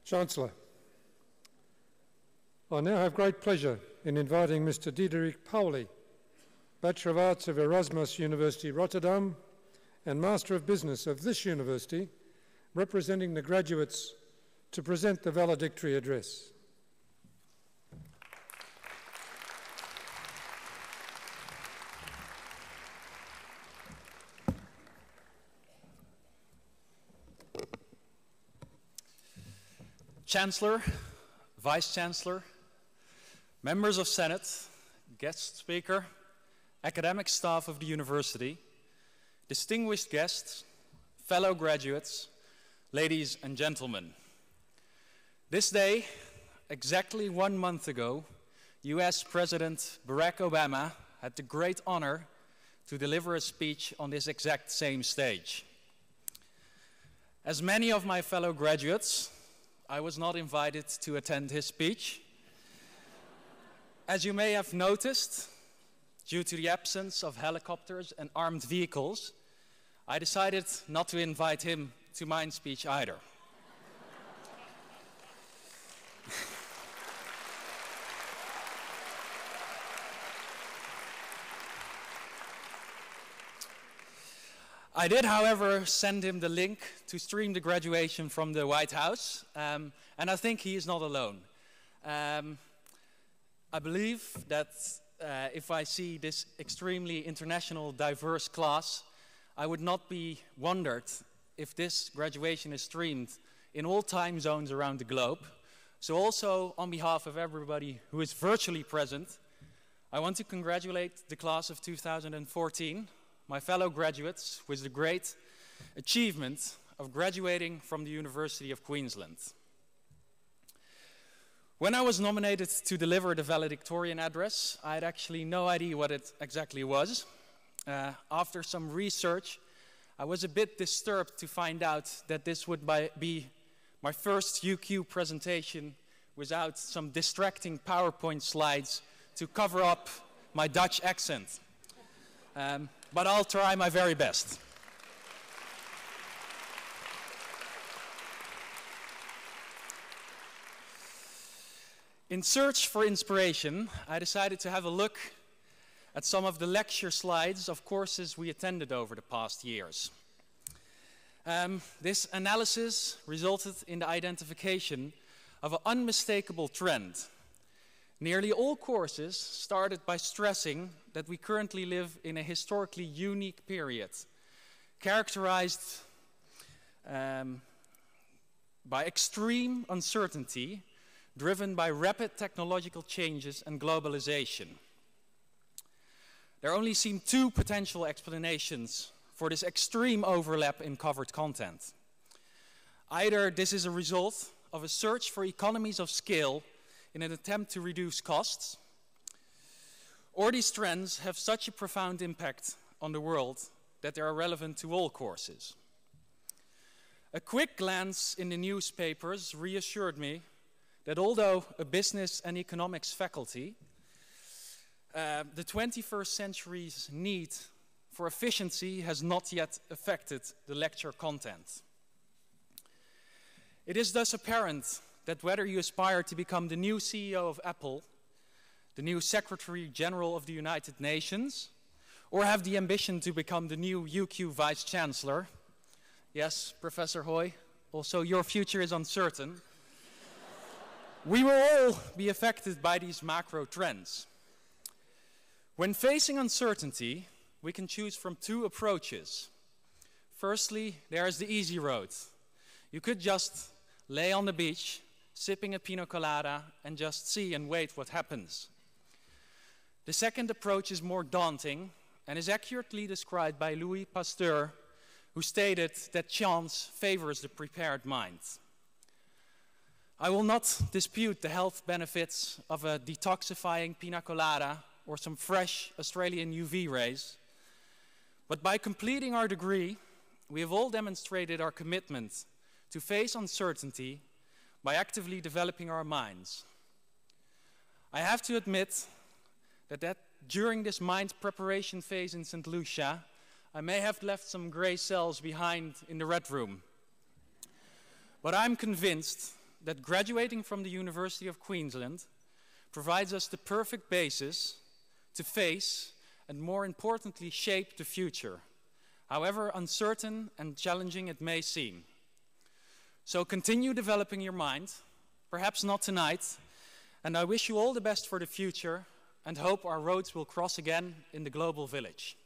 Chancellor, I now have great pleasure in inviting Mr. Diederik Pauli, Bachelor of Arts of Erasmus University Rotterdam and Master of Business of this university, representing the graduates, to present the valedictory address. Chancellor, Vice-Chancellor, members of Senate, guest speaker, academic staff of the university, distinguished guests, fellow graduates, ladies and gentlemen. This day, exactly 1 month ago, US President Barack Obama had the great honor to deliver a speech on this exact same stage. As many of my fellow graduates, I was not invited to attend his speech. As you may have noticed, due to the absence of helicopters and armed vehicles, I decided not to invite him to my speech either. I did, however, send him the link to stream the graduation from the White House, and I think he is not alone. I believe that if I see this extremely international, diverse class, I would not be wondered if this graduation is streamed in all time zones around the globe. So also, on behalf of everybody who is virtually present, I want to congratulate the class of 2014, my fellow graduates, with the great achievement of graduating from the University of Queensland. When I was nominated to deliver the valedictorian address, I had actually no idea what it exactly was. After some research, I was a bit disturbed to find out that this would be my first UQ presentation without some distracting PowerPoint slides to cover up my Dutch accent. But I'll try my very best. In search for inspiration, I decided to have a look at some of the lecture slides of courses we attended over the past years. This analysis resulted in the identification of an unmistakable trend. Nearly all courses started by stressing that we currently live in a historically unique period, characterized by extreme uncertainty, driven by rapid technological changes and globalization. There only seem two potential explanations for this extreme overlap in covered content. Either this is a result of a search for economies of scale in an attempt to reduce costs, or these trends have such a profound impact on the world that they are relevant to all courses. A quick glance in the newspapers reassured me that although a business and economics faculty, the 21st century's need for efficiency has not yet affected the lecture content. It is thus apparent that whether you aspire to become the new CEO of Apple, the new Secretary General of the United Nations, or have the ambition to become the new UQ Vice Chancellor, yes, Professor Hoy, also your future is uncertain, we will all be affected by these macro trends. When facing uncertainty, we can choose from two approaches. Firstly, there is the easy road. You could just lay on the beach, sipping a pina colada, and just see and wait what happens. The second approach is more daunting and is accurately described by Louis Pasteur, who stated that chance favors the prepared mind. I will not dispute the health benefits of a detoxifying pina colada or some fresh Australian UV rays, but by completing our degree, we have all demonstrated our commitment to face uncertainty by actively developing our minds. I have to admit that during this mind preparation phase in St. Lucia, I may have left some gray cells behind in the red room. But I'm convinced that graduating from the University of Queensland provides us the perfect basis to face and, more importantly, shape the future, however uncertain and challenging it may seem. So continue developing your mind, perhaps not tonight, and I wish you all the best for the future and hope our roads will cross again in the global village.